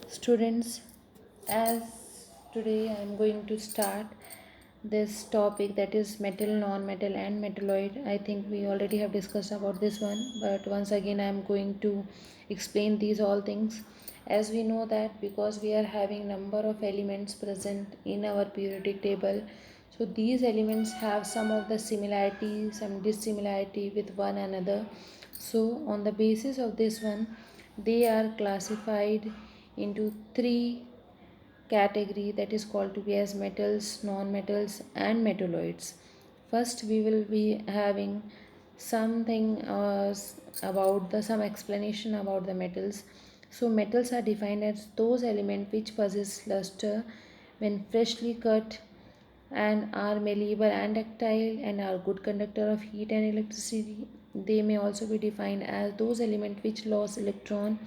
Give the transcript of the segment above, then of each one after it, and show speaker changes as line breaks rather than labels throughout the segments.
Students, as today I am going to start this topic, that is metal, non-metal and metalloid. I think we already have discussed about this one, but once again I am going to explain these all things. As we know that because we are having number of elements present in our periodic table, so these elements have some of the similarity, some dissimilarity with one another. So on the basis of this one, they are classified into three category, that is called to be as metals, non-metals and metalloids. First we will be having something about the some explanation about the metals. So metals are defined as those elements which possess luster when freshly cut and are malleable and ductile and are good conductor of heat and electricity. They may also be defined as those elements which lose electron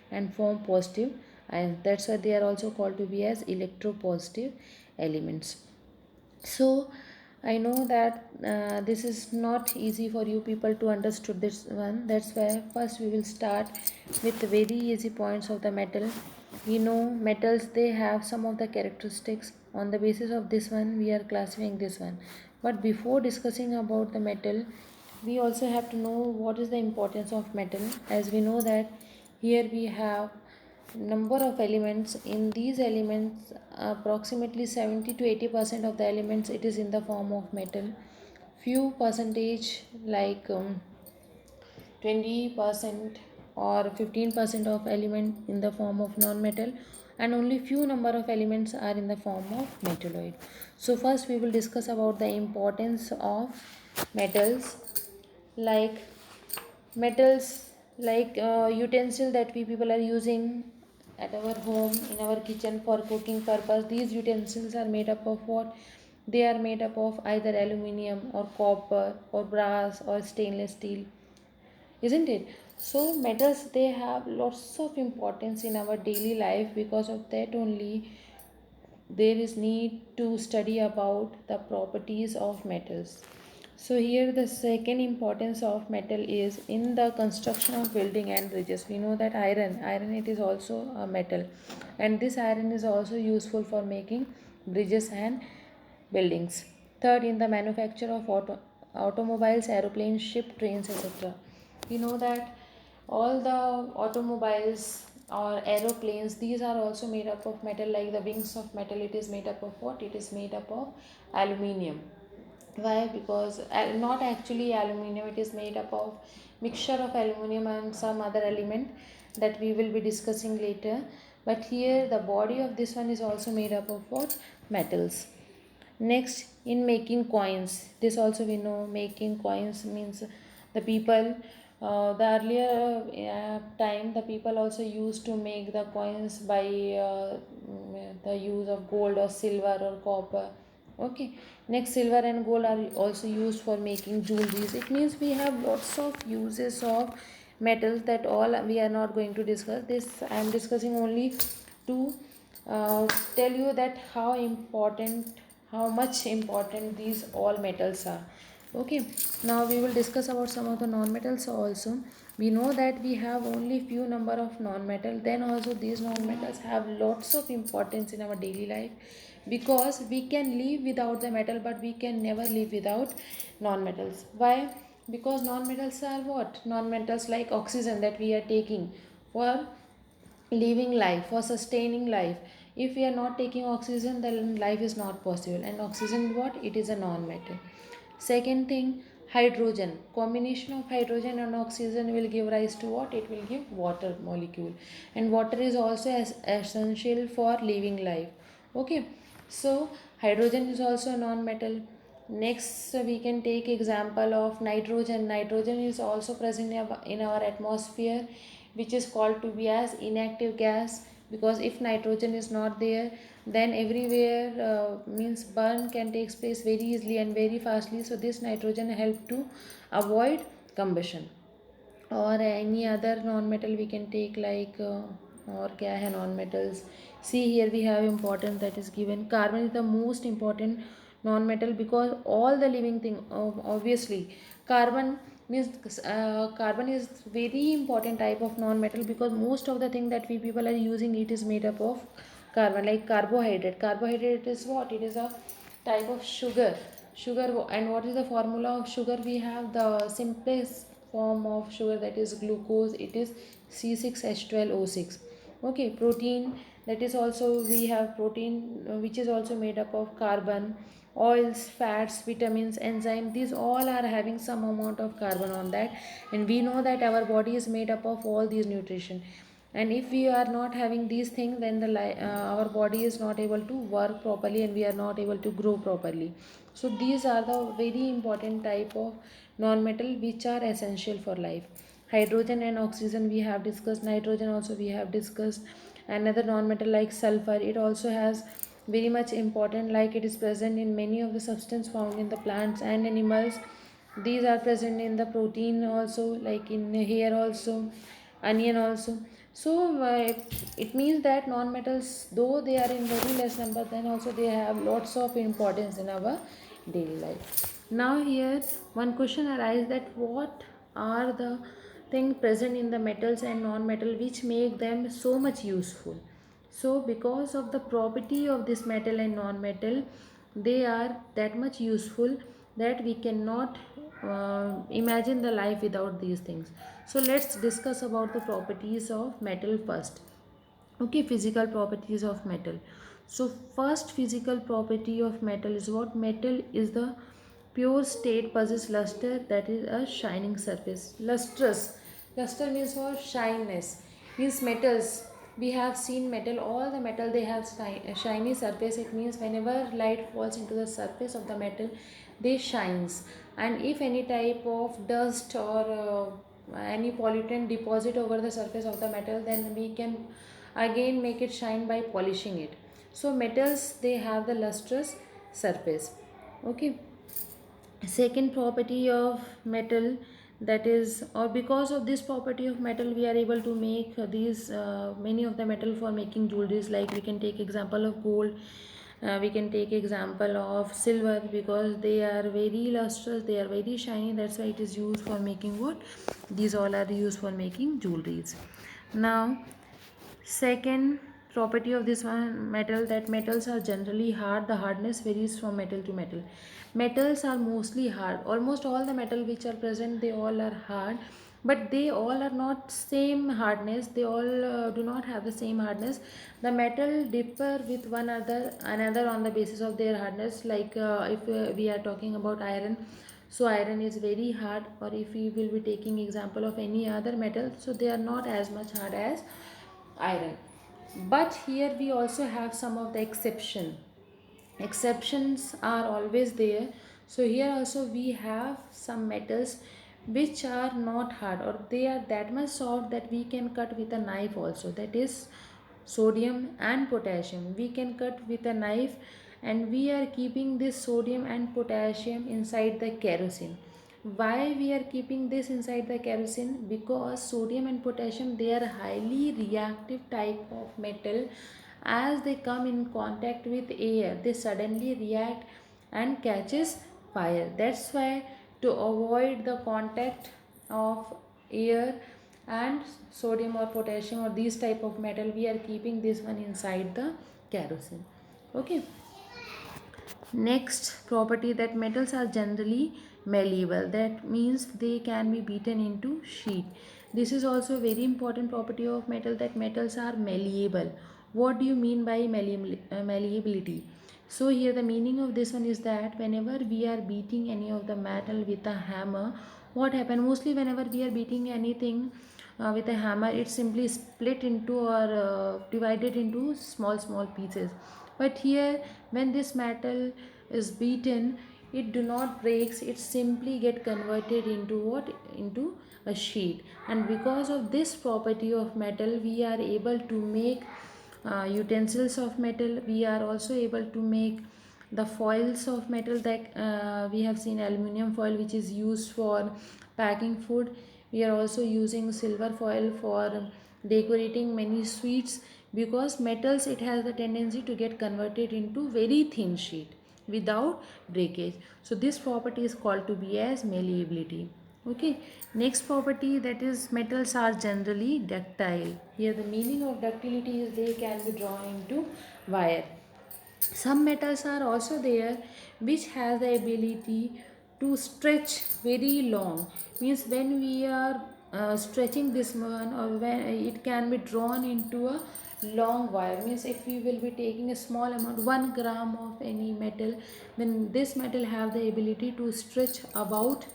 and form positive, and that's why they are also called to be as electropositive elements. So I know that this is not easy for you people to understood this one. That's why first we will start with the very easy points of the metal. We know metals, they have some of the characteristics. On the basis of this one we are classifying this one, but before discussing about the metal, we also have to know what is the importance of metal. As we know that here we have number of elements. In these elements, approximately 70 to 80% of the elements, it is in the form of metal. Few percentage like 20% or 15% of element in the form of non-metal, and only few number of elements are in the form of metalloid. So first we will discuss about the importance of metals. Like metals, like utensil that we people are using at our home, in our kitchen for cooking purpose, these utensils are made up of what? They are made up of either aluminium or copper or brass or stainless steel, isn't it? So metals, they have lots of importance in our daily life. Because of that only there is need to study about the properties of metals. So here the second importance of metal is in the construction of building and bridges. We know that iron it is also a metal, and this iron is also useful for making bridges and buildings. Third, in the manufacture of automobiles, aeroplanes, ship, trains, etc. We know that all the automobiles or aeroplanes, these are also made up of metal. Like the wings of metal, it is made up of what? It is made up of aluminium. Why? Because not actually aluminium, it is made up of mixture of aluminium and some other element that we will be discussing later. But here the body of this one is also made up of what? Metals. Next, in making coins, this also we know, making coins means the people, the earlier time, the people also used to make the coins by the use of gold or silver or copper. Okay. Next, silver and gold are also used for making jewelries. It means we have lots of uses of metals, that all we are not going to discuss. This I am discussing only to tell you that how much important these all metals are. Okay, now we will discuss about some of the non-metals also. We know that we have only few number of non-metal, then also these non-metals have lots of importance in our daily life. Because we can live without the metal, but we can never live without non-metals. Why? Because non-metals are what? Non-metals like oxygen that we are taking for living life, for sustaining life. If we are not taking oxygen, then life is not possible. And oxygen, what? It is a non-metal. Second thing, hydrogen. Combination of hydrogen and oxygen will give rise to what? It will give water molecule. And water is also essential for living life. Okay, so hydrogen is also a non-metal. Next, we can take example of nitrogen. Nitrogen is also present in our atmosphere, which is called to be as inactive gas. Because if nitrogen is not there, then everywhere means burn can take place very easily and very fastly. So this nitrogen help to avoid combustion. Or any other non-metal we can take, like और क्या है non-metals. See, here we have importance that is given. Carbon is the most important non-metal, because all the living thing, obviously carbon means carbon is very important type of non-metal, because most of the thing that we people are using, it is made up of carbon. Like carbohydrate is what? It is a type of sugar. And what is the formula of sugar? We have the simplest form of sugar, that is glucose. It is C6H12O6. Okay. Protein, that is also, we have protein which is also made up of carbon. Oils, fats, vitamins, enzyme, these all are having some amount of carbon on that. And we know that our body is made up of all these nutrition, and if we are not having these things, then our body is not able to work properly, and we are not able to grow properly. So these are the very important type of non-metal which are essential for life. Hydrogen and oxygen we have discussed. Nitrogen also we have discussed. Another non-metal like sulfur, it also has very much important, like it is present in many of the substance found in the plants and animals. These are present in the protein also, like in hair also, onion also. So it means that non-metals, though they are in very less number, then also they have lots of importance in our daily life. Now here one question arises, that what are the things present in the metals and non-metal which make them so much useful? So because of the property of this metal and non-metal, they are that much useful that we cannot imagine the life without these things. So let's discuss about the properties of metal first. Okay, physical properties of metal. So first physical property of metal is what? Metal is the pure state possess luster, that is a shining surface. Luster means what? Shyness. Means metals, we have seen metal, all the metal they have shiny surface. It means whenever light falls into the surface of the metal, they shines. And if any type of dust or any pollutant deposit over the surface of the metal, then we can again make it shine by polishing it. So metals, they have the lustrous surface. Okay. Second property of metal, that is, or because of this property of metal, we are able to make these many of the metal for making jewelries. Like we can take example of gold, we can take example of silver, because they are very lustrous, they are very shiny, that's why it is used for making what? These all are used for making jewelries. Now second property of this one metal, that metals are generally hard. The hardness varies from metal to metal. Metals are mostly hard. Almost all the metal which are present, they all are hard, but they all are not same hardness. They all do not have the same hardness. The metal differ with one another on the basis of their hardness. Like if we are talking about iron, so iron is very hard. Or if we will be taking example of any other metal, so they are not as much hard as iron. But here we also have some of the exceptions are always there. So here also we have some metals which are not hard, or they are that much soft that we can cut with a knife also, that is sodium and potassium. We can cut with a knife, and we are keeping this sodium and potassium inside the kerosene. Why we are keeping this inside the kerosene? Because sodium and potassium, they are highly reactive type of metal. As they come in contact with air, they suddenly react and catches fire. That's why, to avoid the contact of air and sodium or potassium or these type of metal, we are keeping this one inside the kerosene. Okay. Next property, that metals are generally malleable. That means they can be beaten into sheet. This is also a very important property of metal, that metals are malleable. What do you mean by malleability? So here the meaning of this one is that whenever we are beating any of the metal with a hammer, what happen? Mostly whenever we are beating anything with a hammer, it simply split into or divided into small pieces. But here, when this metal is beaten, it do not breaks, it simply get converted into what? Into a sheet. And because of this property of metal, we are able to make utensils of metal. We are also able to make the foils of metal, that we have seen aluminum foil which is used for packing food. We are also using silver foil for decorating many sweets, because metals, it has the tendency to get converted into very thin sheet without breakage. So this property is called to be as malleability. Okay, next property, that is metals are generally ductile. Here the meaning of ductility is they can be drawn into wire. Some metals are also there which has the ability to stretch very long. Means when we are stretching this one, or when it can be drawn into a long wire. Means if we will be taking a small amount, 1 gram of any metal, then this metal have the ability to stretch about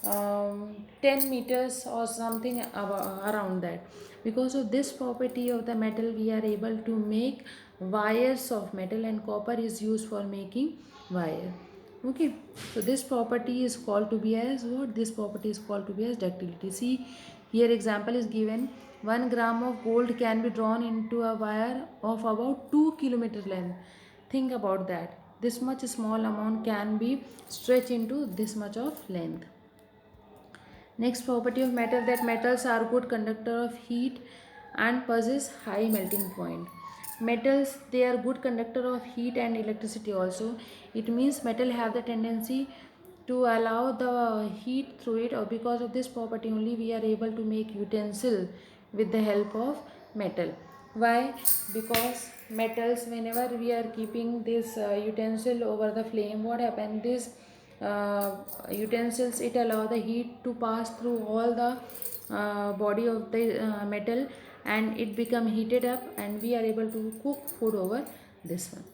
10 meters or something around that. Because of this property of the metal, we are able to make wires of metal, and copper is used for making wire. Okay, so this property is called to be as what? This property is called to be as ductility. See, here example is given. 1 gram of gold can be drawn into a wire of about 2 kilometer length. Think about that. This much small amount can be stretched into this much of length. Next property of metal, that metals are good conductor of heat and possess high melting point. Metals, they are good conductor of heat and electricity also. It means metal have the tendency to allow the heat through it, or because of this property only we are able to make utensil with the help of metal. Why? Because metals, whenever we are keeping this utensil over the flame, what happens, this utensils, it allow the heat to pass through all the body of the metal, and it become heated up, and we are able to cook food over this one.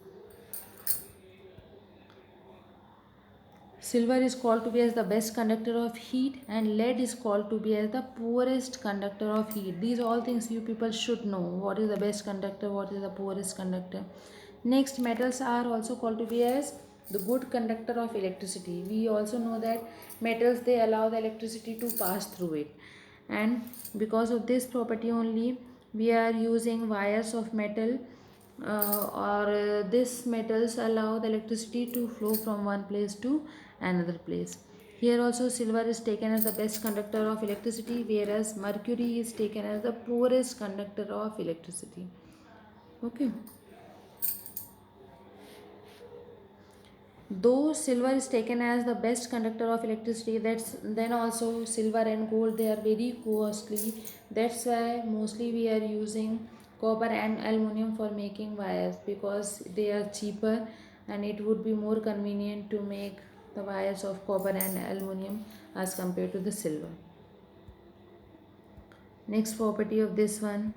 Silver is called to be as the best conductor of heat, and lead is called to be as the poorest conductor of heat. These all things you people should know. What is the best conductor? What is the poorest conductor? Next, metals are also called to be as the good conductor of electricity. We also know that metals, they allow the electricity to pass through it, and because of this property only we are using wires of metal, or these metals allow the electricity to flow from one place to another place. Here also silver is taken as the best conductor of electricity, whereas mercury is taken as the poorest conductor of electricity. Okay. Though silver is taken as the best conductor of electricity, that's then also silver and gold, they are very costly. That's why mostly we are using copper and aluminum for making wires, because they are cheaper and it would be more convenient to make the wires of copper and aluminum as compared to the silver. Next property of this one,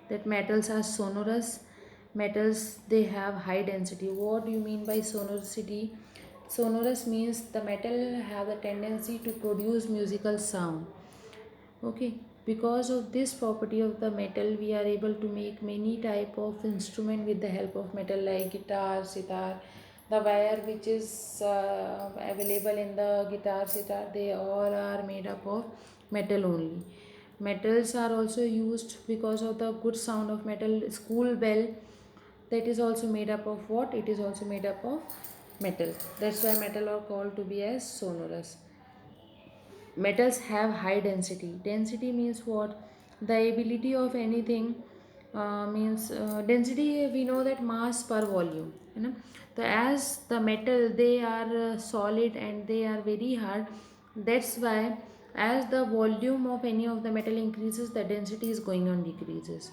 that metals are sonorous. Metals, they have high density. What do you mean by sonority? Sonorous means the metal have the tendency to produce musical sound. Okay, because of this property of the metal we are able to make many type of instrument with the help of metal, like guitar, sitar. The wire which is available in the guitar, sitar, they all are made up of metal only. Metals are also used because of the good sound of metal. School bell, that is also made up of what? It is also made up of metal. That's why metal are called to be as sonorous. Metals have high density. Density means what? The ability of anything, means density, we know that mass per volume, you know. So as the metal, they are solid and they are very hard. That's why as the volume of any of the metal increases, the density is going on decreases.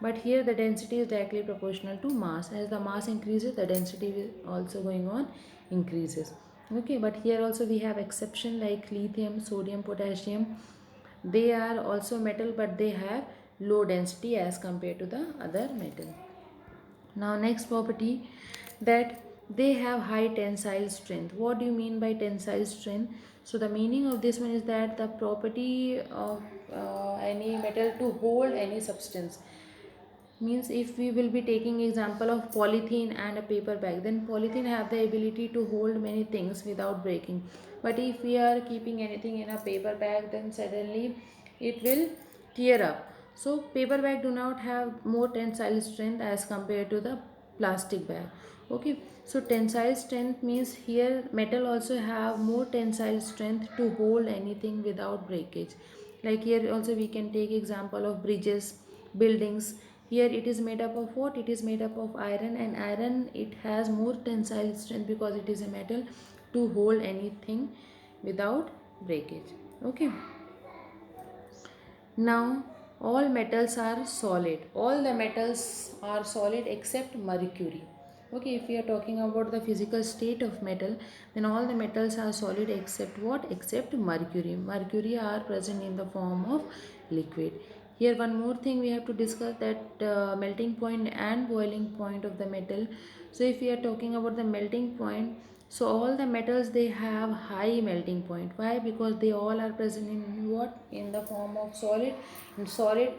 But here the density is directly proportional to mass. As the mass increases, the density will also going on increases. Okay, but here also we have exception like lithium, sodium, potassium. They are also metal, but they have low density as compared to the other metal. Now next property, that they have high tensile strength. What do you mean by tensile strength? So the meaning of this one is that the property of any metal to hold any substance. Means if we will be taking example of polythene and a paper bag, then polythene have the ability to hold many things without breaking. But if we are keeping anything in a paper bag, then suddenly it will tear up. So paper bag do not have more tensile strength as compared to the plastic bag. Okay, so tensile strength means here metal also have more tensile strength to hold anything without breakage. Like here also we can take example of bridges, buildings. Here it is made up of what? It is made up of iron, and iron, it has more tensile strength because it is a metal to hold anything without breakage. Okay. Now all metals are solid. All the metals are solid except mercury. Okay, if we are talking about the physical state of metal, then all the metals are solid except what? Except mercury. Mercury are present in the form of liquid. Here one more thing we have to discuss, that melting point and boiling point of the metal. So if we are talking about the melting point, so all the metals they have high melting point. Why? Because they all are present in what? In the form of solid. And solid,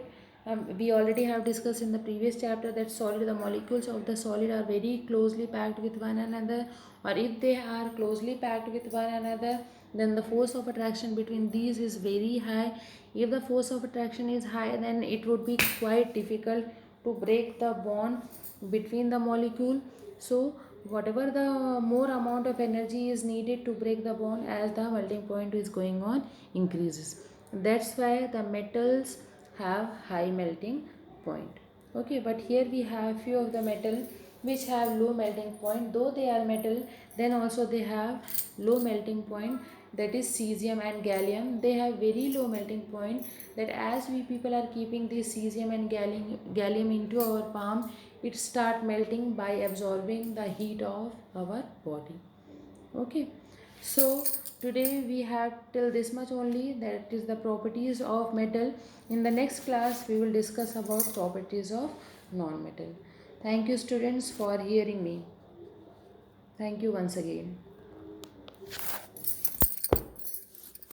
we already have discussed in the previous chapter that solid, the molecules of the solid are very closely packed with one another, or if they are closely packed with one another, then the force of attraction between these is very high. If the force of attraction is high, then it would be quite difficult to break the bond between the molecule. So whatever the more amount of energy is needed to break the bond, as the melting point is going on increases. That's why the metals have high melting point. Okay, but here we have few of the metal which have low melting point. Though they are metal, then also they have low melting point, that is cesium and gallium. They have very low melting point, that as we people are keeping this cesium and gallium into our palm, it start melting by absorbing the heat of our body. Okay, so today we have till this much only, that is the properties of metal. In the next class we will discuss about properties of non-metal. Thank you students for hearing me. Thank you once again.